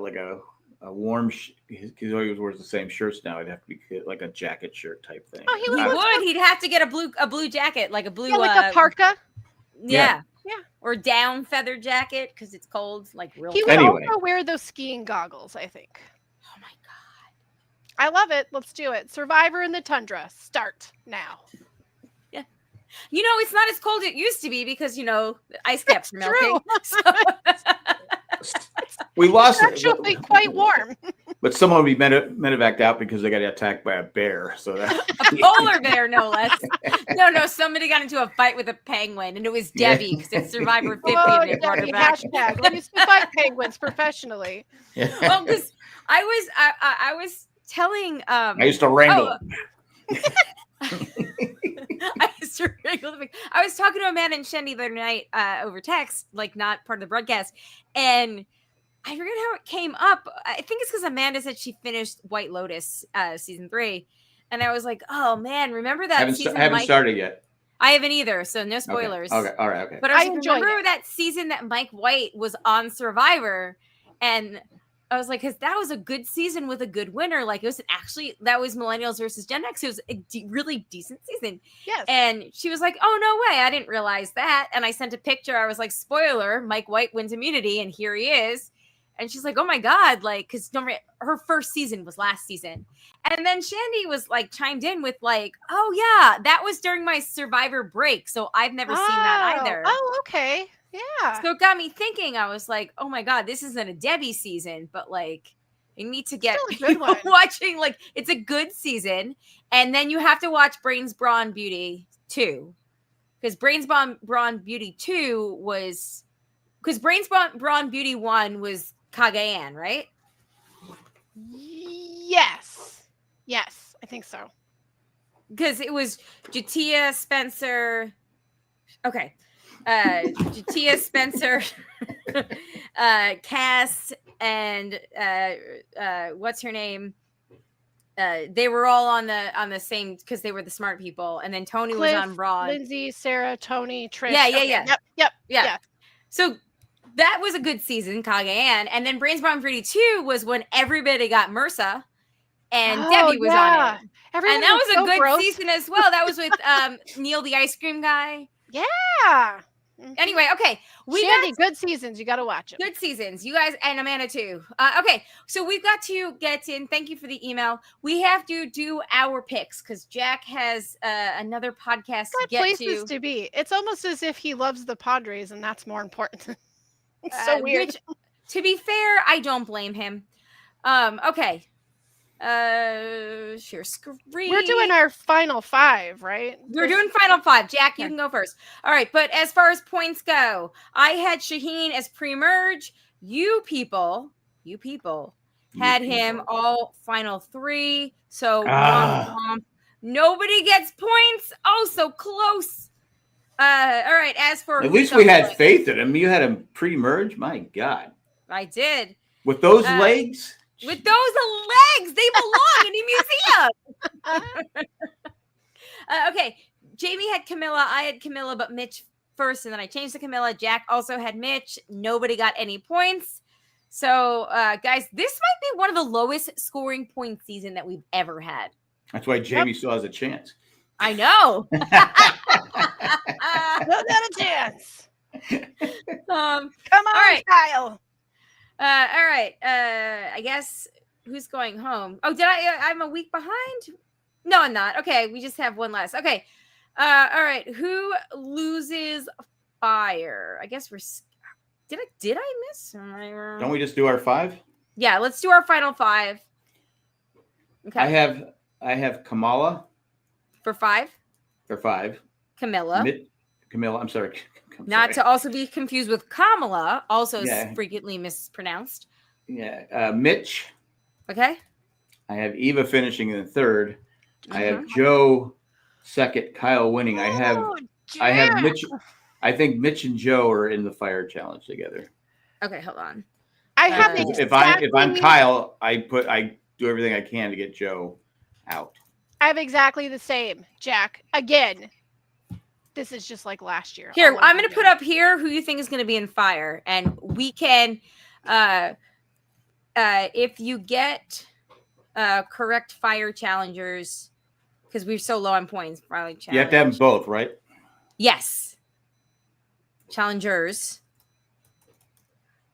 warm. He always wears the same shirts now. It'd have to be like a jacket shirt type thing. Oh, he would. He'd have to get a blue jacket, like a blue, like a parka. Yeah. Or down feather jacket because it's cold, like real. He would also wear those skiing goggles, I think. Oh my God. I love it. Let's do it. Survivor in the Tundra. Start now. Yeah. You know, it's not as cold as it used to be because, the ice caps are melting. So. We lost it. It's actually quite warm. But someone will be medevaced out because they got attacked by a bear. So that a polar bear, no less. No. Somebody got into a fight with a penguin, and it was Debbie because it's Survivor 50 and they brought her back. Hashtag. We used to fight penguins professionally. Yeah. Well, because I was telling. I used to wrangle. I used to wrangle the. I was talking to Amanda and Shendy the other night over text, like not part of the broadcast, and I forget how it came up. I think it's because Amanda said she finished White Lotus season 3, and I was like, "Oh man, remember that season?" I haven't started yet. I haven't either, so no spoilers. Okay. All right. Okay. But I remember that season that Mike White was on Survivor, and I was like, because that was a good season with a good winner. Like, it was that was Millennials versus Gen X. It was a really decent season. Yes. And she was like, oh, no way. I didn't realize that. And I sent a picture. I was like, spoiler, Mike White wins immunity. And here he is. And she's like, oh my God, like, because her first season was last season. And then Shandy was like, chimed in with like, oh yeah, that was during my Survivor break. So I've never seen that either. Oh, okay. Yeah. So it got me thinking, I was like, oh my God, this isn't a Debbie season, but like, you need to get Still a good one. watching, like, it's a good season. And then you have to watch Brains, Brawn, Beauty 2. Because Brains, Brawn, Beauty 2 was, because Brains, Brawn, Beauty 1 was Cagayan, right? Yes. Yes, I think so. Because it was Jatia, Spencer. Okay. Jatia, Spencer, Cass, and what's her name? They were all on the same, because they were the smart people, and then Tony Cliff, was on Broad. Lindsay, Sarah, Tony, Trish. Yeah. Yep. So that was a good season, Cagayan, and then Brains, Brawn, Beauty 2 was when everybody got MRSA, and Debbie was on it. Everyone And that was so a good gross. season as well. That was with Neil the ice cream guy. Yeah. Anyway, okay. Shandy, good seasons. You got to watch it. Good seasons. You guys, and Amanda too. Okay, so we've got to get in. Thank you for the email. We have to do our picks because Jack has another podcast to get places to be. It's almost as if he loves the Padres, and that's more important. It's so weird. Which, to be fair, I don't blame him. Okay. Share screen. We're doing our final 5, right? We're doing final 5. Jack, you can go first. All right, but as far as points go, I had Shaheen as pre-merge. You people had him all final 3. So nobody gets points. Oh, so close. All right. As for at least we had faith in him. You had him pre-merge. My God, I did with those legs. With those legs, they belong in a museum. Okay, Jamie had Camilla. I had Camilla, but Mitch first, and then I changed to Camilla. Jack also had Mitch. Nobody got any points. So, guys, this might be one of the lowest scoring point season that we've ever had. That's why Jamie still has a chance. I know. Not a chance. Come on, Kyle. All right. I guess who's going home? Oh, I'm a week behind? No, I'm not. Okay, we just have one less. Okay. All right. Who loses fire? I guess did I miss? Don't we just do our 5? Yeah, let's do our final 5. Okay. I have Kamala for 5. For 5. Camilla. Camilla. I'm sorry. Not to also be confused with Kamala, also frequently mispronounced. Yeah. Mitch. Okay. I have Eva finishing in 3rd. I have Joe 2nd, Kyle winning. I have Mitch. I think Mitch and Joe are in the fire challenge together. Okay, hold on. I have if I'm Kyle, I do everything I can to get Joe out. I have exactly the same, Jack. Again, this is just like last year. Here, I'm going to put up here who you think is going to be in fire, and we can, if you get correct fire challengers, because we're so low on points. You have to have them both, right? Yes. Challengers.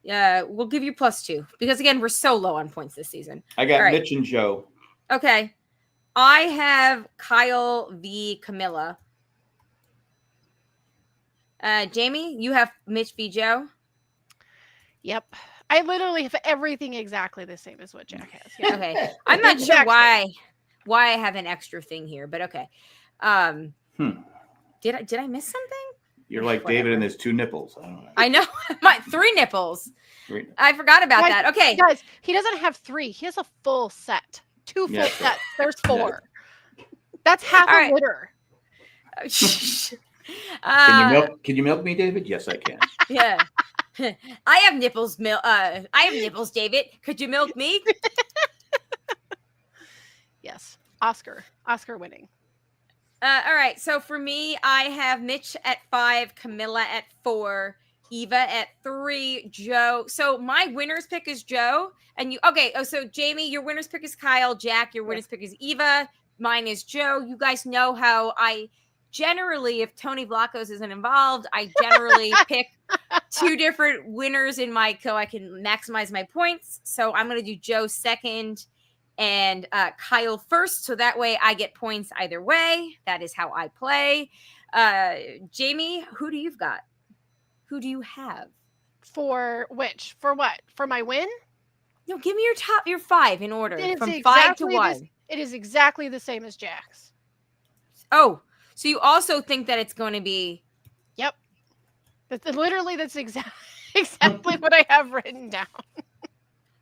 Yeah, we'll give you +2 because again, we're so low on points this season. I got Mitch and Joe. Okay. I have Kyle v. Camilla. Jamie, you have Mitch v. Joe? Yep. I literally have everything exactly the same as what Jack has. Yeah. Okay. I'm not sure why I have an extra thing here, but okay. Did I miss something? You're like David and his 2 nipples. I don't know. I know. My 3 nipples. I forgot about that. Okay. Guys, he doesn't have 3. He has a full set. 2 full sets. There's 4. That's half a litter. Can you milk me, David? Yes, I can. Yeah. I have nipples, I have nipples, David. Could you milk me? Yes. Oscar winning. All right. So for me, I have Mitch at 5, Camilla at 4, Eva at 3, Joe. So my winner's pick is Joe. And so Jamie, your winner's pick is Kyle. Jack, your winner's pick is Eva. Mine is Joe. You guys know how I generally, if Tony Vlachos isn't involved, I generally pick 2 different winners in my so I can maximize my points. So I'm going to do Joe second and Kyle first. So that way I get points either way. That is how I play. Jamie, who do you've got? Who do you have? For which? For what? For my win? No, give me your 5 in order It is from 5 to exactly 1. It is exactly the same as Jack's. Oh, so you also think that it's going to be? Yep. Literally, that's exactly what I have written down.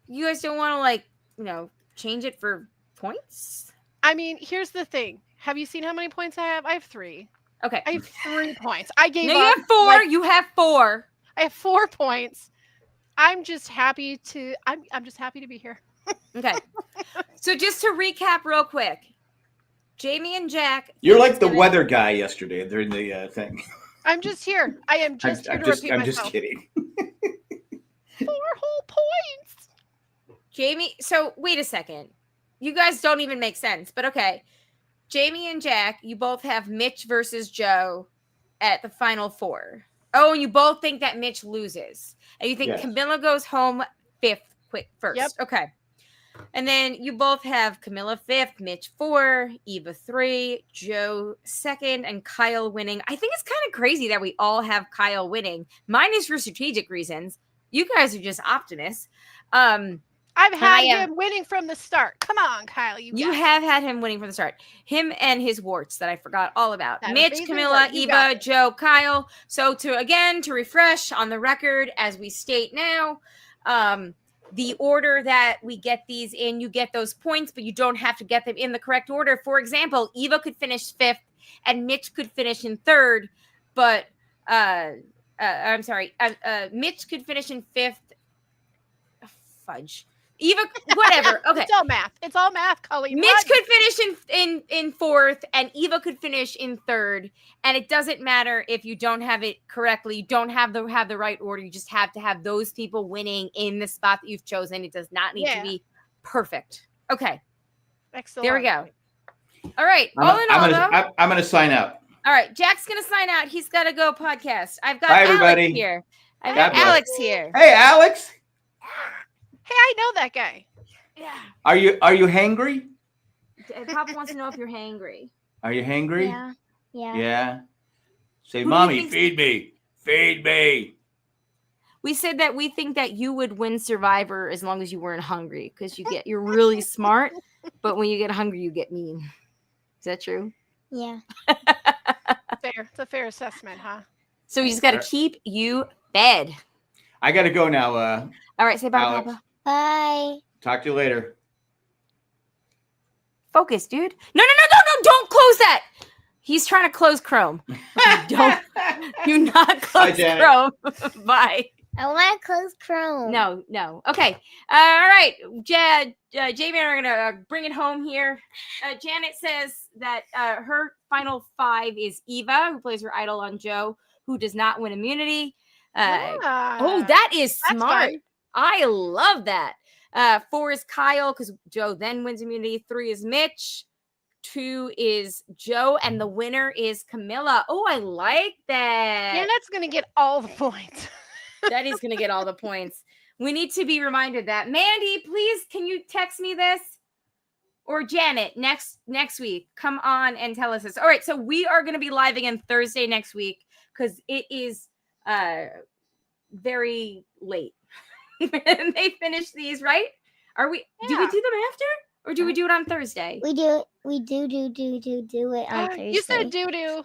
You guys don't want to change it for points? I mean, here's the thing. Have you seen how many points I have? I have 3. Okay. I have 3 points. I gave No, up. you have 4. You have 4. I have 4 points. I'm just happy to. I'm just happy to be here. Okay. So just to recap real quick, Jamie and Jack. You're like the weather guy yesterday during the thing. I'm just here. I am just here to repeat I'm myself. just kidding. 4 whole points. Jamie, so wait a second. You guys don't even make sense, but okay. Jamie and Jack, you both have Mitch versus Joe at the final 4. Oh, and you both think that Mitch loses. And you think Yes. Camilla goes home 5th first. Yep. Okay. And then you both have Camilla 5th, Mitch 4, Eva 3, Joe 2nd, and Kyle winning. I think it's kind of crazy that we all have Kyle winning. Mine is for strategic reasons. You guys are just optimists. I've had him winning from the start. Come on, Kyle. You have had him winning from the start. Him and his warts that I forgot all about. That Mitch, amazing Camilla, wart. You Eva, got it. Joe, Kyle. So to refresh on the record, as we state now, the order that we get these in, you get those points, but you don't have to get them in the correct order. For example, Eva could finish 5th and Mitch could finish in 3rd, but I'm sorry, Mitch could finish in 5th. Fudge. Eva, whatever. Okay. It's all math. It's all math, Colleen. Mitch could finish in 4th and Eva could finish in 3rd. And it doesn't matter if you don't have it correctly. You don't have the right order. You just have to have those people winning in the spot that you've chosen. It does not need to be perfect. Okay. Excellent. There we go. All right. I'm going to sign out. All right. Jack's going to sign out. He's got to go podcast. I've got Bye, everybody. Alex here. I've got Alex here. Hey, Alex. Hey, I know that guy. Yeah. Are you hangry? Papa wants to know if you're hangry. Are you hangry? Yeah. Yeah. Yeah. Say, Who do you Mommy, think's- feed me. Feed me. We said that we think that you would win Survivor as long as you weren't hungry because you're really smart, but when you get hungry, you get mean. Is that true? Yeah. Fair. It's a fair assessment, huh? So we just got to keep you fed. I got to go now. All right, say bye, Alex. Papa. Bye. Talk to you later. Focus, dude. No, don't close that. He's trying to close Chrome. Don't do not close Janet. Chrome. Bye. I want to close Chrome. No. Okay. All right. Jamie and I are going to bring it home here. Janet says that her final 5 is Eva, who plays her idol on Joe, who does not win immunity. Oh, that is That's smart. fun. I love that. 4 is Kyle because Joe then wins immunity. 3 is Mitch. 2 is Joe, and the winner is Camilla. Oh, I like that. Janet's gonna get all the points. That is going to get all the points. We need to be reminded that. Mandy, please, can you text me this? Or Janet, next week, come on and tell us this. All right, so we are going to be live again Thursday next week because it is very late. And they finish these, right? Are we? Yeah. Do we do them after, or do we do it on Thursday? We do it. We do it on Thursday. You said doo doo.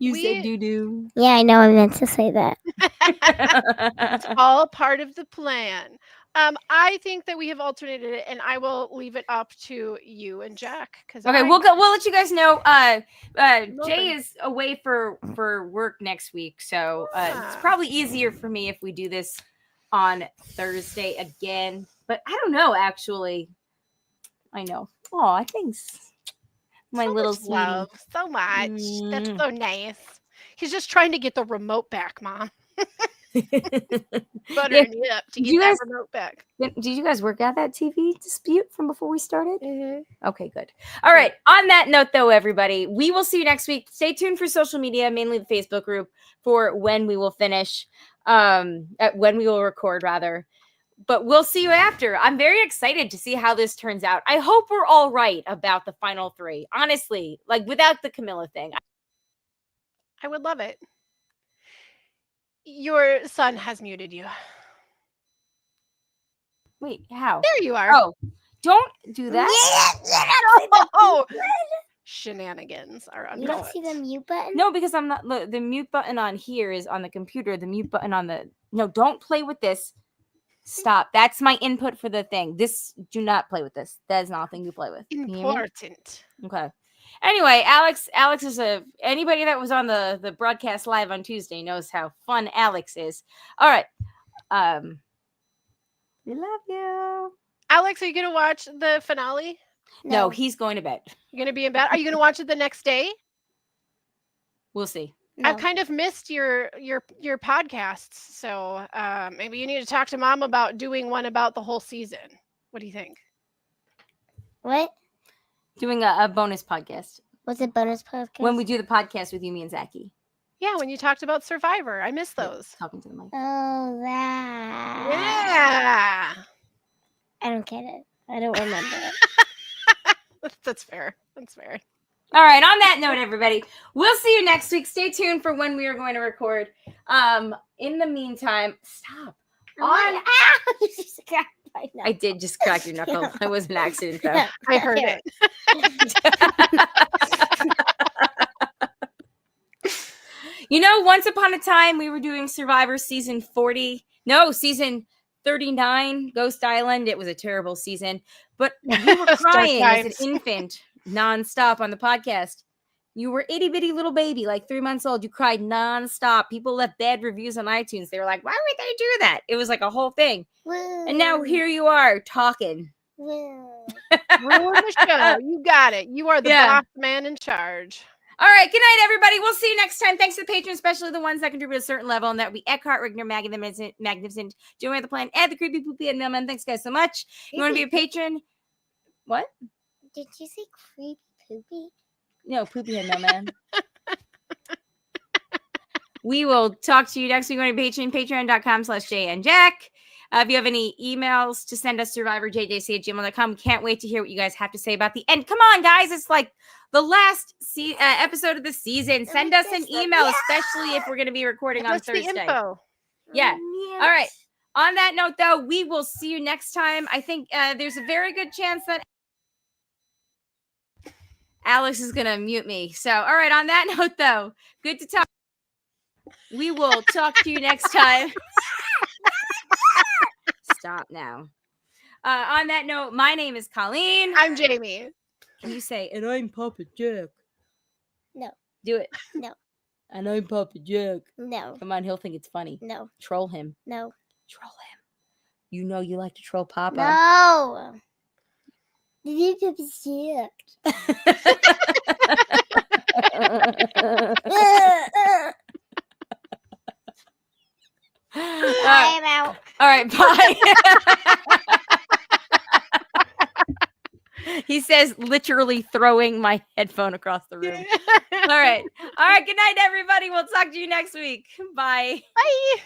You we- said doo-doo. Yeah, I know. I meant to say that. It's all part of the plan. I think that we have alternated it, and I will leave it up to you and Jack. Okay, we'll let you guys know. Jay Nothing. is away for work next week, so it's probably easier for me if we do this on Thursday again. But I don't know, actually. I know. Oh, thanks. My so little much sweetie. love, so much. That's Mm. so nice. He's just trying to get the remote back, Mom. Buttering it up to Did get you that guys- remote back. Did you guys work out that TV dispute from before we started? Mm-hmm. Okay, good. All right. On that note, though, everybody, we will see you next week. Stay tuned for social media, mainly the Facebook group, for when we will finish, when we will record, rather. But we'll see you after. I'm very excited to see how this turns out. I hope we're all right about the final 3. Honestly, like without the Camilla thing. I would love it. Your son has muted you. Wait, how? There you are. Oh, don't do that. Oh, shenanigans are You don't underfoot. see the mute button? No, because I'm not. Look, the mute button on here is on the computer. The mute button on the. No, don't play with this. Stop. That's my input for the thing. Do not play with this. That is not a thing you play with. Can you hear me? Important. Okay. Anyway, Alex is anybody that was on the broadcast live on Tuesday knows how fun Alex is. All right. We love you. Alex, are you gonna watch the finale? No, he's going to bed. You're gonna be in bed. Are you gonna watch it the next day? We'll see. No. I've kind of missed your podcasts, so maybe you need to talk to Mom about doing one about the whole season. What do you think? What? Doing a bonus podcast. What's a bonus podcast? When we do the podcast with you, me and Zachy. Yeah, when you talked about Survivor, I miss those. Talking to the mic. Oh, that. Yeah, I don't get it. I don't remember it. that's fair. That's fair. All right. On that note, everybody, we'll see you next week. Stay tuned for when we are going to record. In the meantime, stop. Ow! You just cracked my knuckle. I did just crack your knuckle. It was an accident, though. I heard it. You know, once upon a time, we were doing Survivor season 40. No, season 39, Ghost Island. It was a terrible season. But you were crying as an infant nonstop on the podcast. You were itty bitty little baby, like 3 months old. You cried nonstop. People left bad reviews on iTunes. They were like, why would they do that? It was like a whole thing. And now here you are talking. Woo. Ruin the show. You got it. You are the Yeah. boss man in charge. All right. Good night, everybody. We'll see you next time. Thanks to the patrons, especially the ones that contribute a certain level. And that would be Eckhart, Rigner, Maggie, the Magnificent, Joey the Plan, and the Creepy Poopy, and Mailman. Thanks, guys, so much. You want to be a patron? What? Did you say creepy poopy? No, Poopy and Mailman. We will talk to you next week on Patreon, patreon.com/JNJack. If you have any emails to send us, survivorjjc@gmail.com. Can't wait to hear what you guys have to say about the end. Come on, guys. It's like the last episode of the season. Send us an email, especially if we're going to be recording on What's the Thursday. info? Yeah. All right. On that note, though, we will see you next time. I think there's a very good chance that Alex is going to mute me. So, all right. On that note, though, good to talk. We will talk to you next time. Stop now. On that note, my name is Colleen. I'm Jamie. Can you say, and I'm Papa Jack? No. Do it. No. And I'm Papa Jack. No. Come on, he'll think it's funny. No. Troll him. No. Troll him. You know you like to troll Papa. No. You could be sick. I'm out. All right, bye. He says, literally throwing my headphone across the room. All right. All right. Good night, everybody. We'll talk to you next week. Bye. Bye.